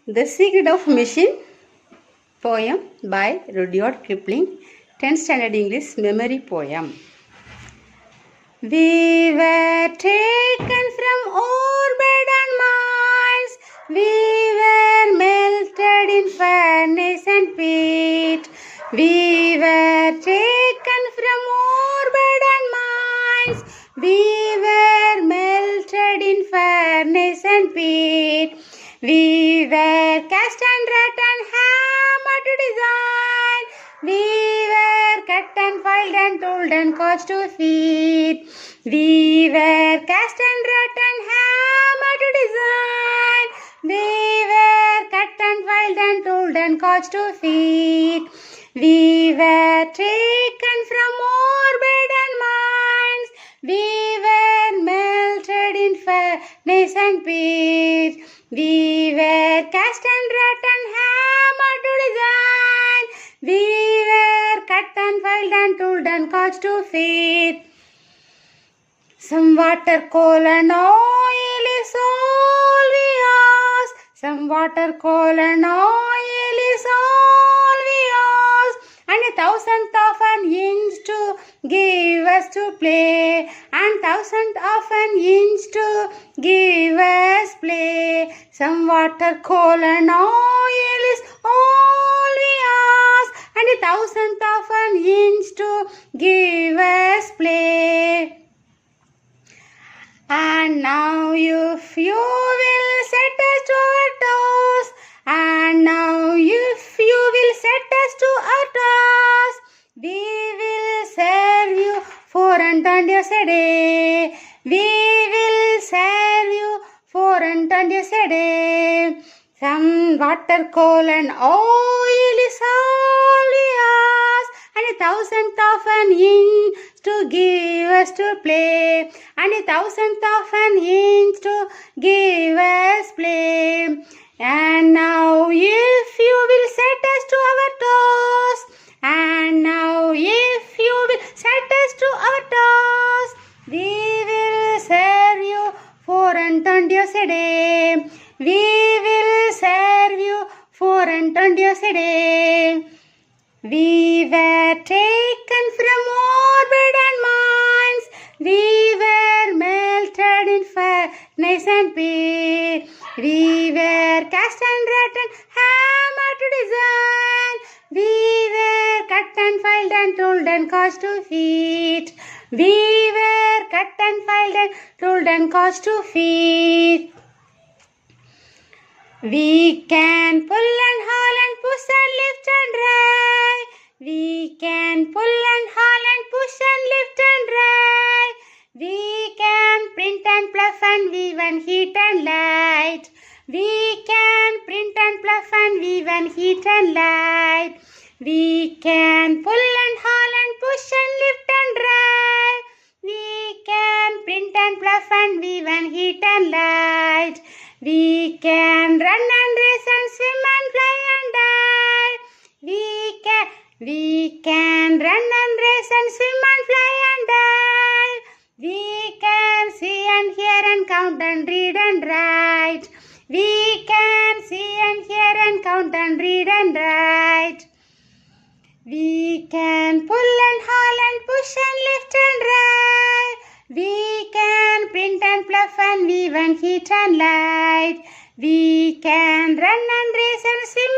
The Secret of Machine poem by Rudyard Kipling, 10th Standard English Memory Poem. We were taken from orbit and Mars. We were melted in furnace and pit. We were taken from orbit and Mars. We were melted in furnace and pit. We were cast and wrought and hammered to design. We were cut and filed and told and caused to feed. We were cast and wrought and hammered to design. We were cut and filed and told and caused to feed. We were taken from orbit and mines. We were melted in furnace and pit. We were cast and wrought and hammered to design. We were cut and filed and told and caused to feed. Some water, coal and oil is all we ask. Some water, coal and oil is all we ask. And 1,000th of an inch to give us to play. And 1,000th of an inch to give us play. Some water, coal and oil is all we ask. And 1,000th of an inch to give us play. And now if you will set us to our toes, and now if you will set us to our toes, we will serve you 400 years a day. We will serve you 400 years a day. Some water, coal and oil is all we ask, and 1,000th of an inch to give us to play, and 1,000th of an inch to give us play. And now if you will set us to our toes, and now if you will set us to our toes, we will serve you 400 years a day. We will serve you 400 years a day. We were taken from orbit and mines. We were melted in furnace and pit. We were cast and wrought and hammered to design. We were cut and filed and told and caused to feed. We were cut and filed and told and caused to feed. We can pull and haul and push and lift and drive. We can pull and haul and push and lift and drive. We can print and pluff and weave and heat and light. We can print and pluff and weave and heat and light. We can pull and haul and push and lift and drive. We can print and pluff and weave and heat and light. We can run and race and swim and fly and dive. We can run and race and swim and fly and dive. We can see and hear and count and read and write. We can see and hear and count and read and write. We can pull and haul and push and lift and drive. We can print and pluff and weave and heat and light. We can run and race and swim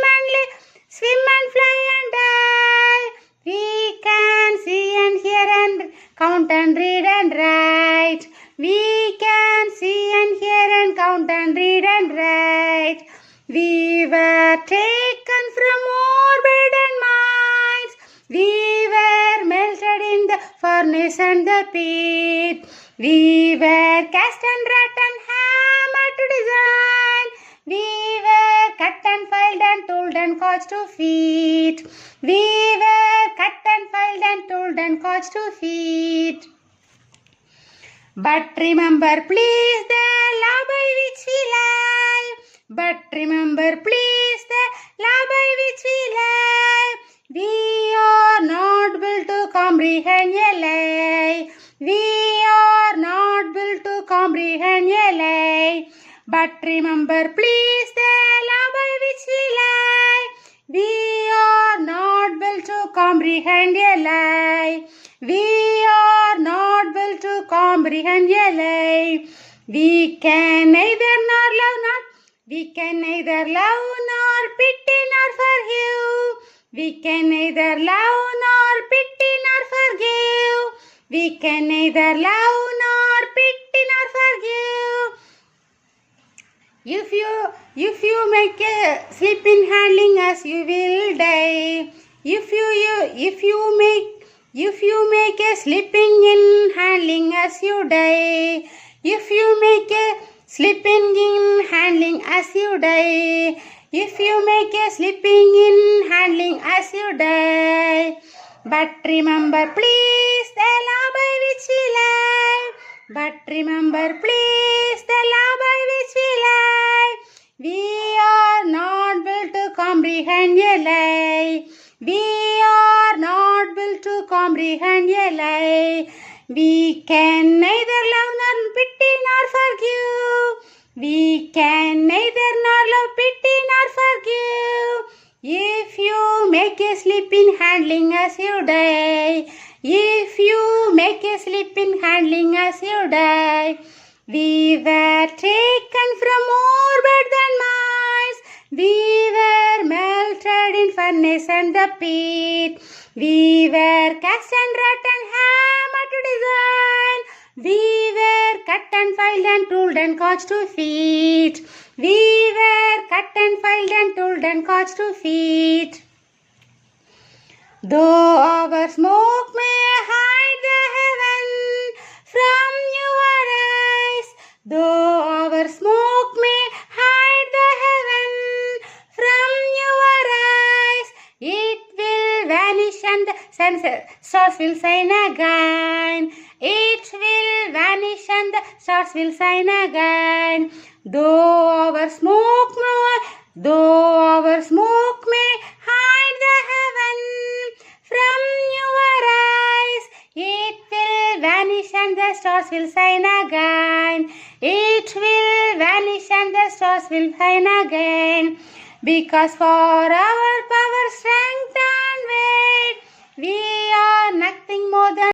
and fly and dive. We can see and hear and count and read and write. We can see and hear and count and read and write. We were taken from orbit and mines. We were melted in the furnace and the pit. We were cast and wrought and hammered to design. We were cut and filed and told and caused to feed. We were cut and filed and told and caused to feed. But remember please the law by which we live. But remember please the law by which we live. We are not built to comprehend a lie. We are not built to comprehend a lie. But remember please the law by which We can neither love nor pity nor forgive. We can neither love nor pity nor forgive. We can neither love nor pity nor forgive. If you make a slip in handling us, you will die. If you make a slipping in handling us, you die. If you make a slipping in handling us, you die. If you make a slipping in handling us, you die. But remember, please, the law by which we live. But remember, please, the law by which we live. We are not built to comprehend a lie. We are not built to comprehend a lie. We can neither love nor pity nor forgive. We can neither love, pity nor forgive. If you make a slip in handling us, you die. If you make a slip in handling us, you die. We were taken from more bed than mice. We were melted in furnace and the pit. We were cast and wrought and hammered to design. We were cut and filed and tooled and caused to feet. We were cut and filed and tooled and caused to feet. Though our smoke may hide the heaven from your eyes, though our smoke may hide the heaven from your eyes, it will vanish and the stars will shine again. It will vanish and the stars will shine again. Though our smoke may hide the heaven from your eyes, it will vanish and the stars will shine again. It will vanish and the stars will shine again. Because for our power, strength and weight, we are nothing more than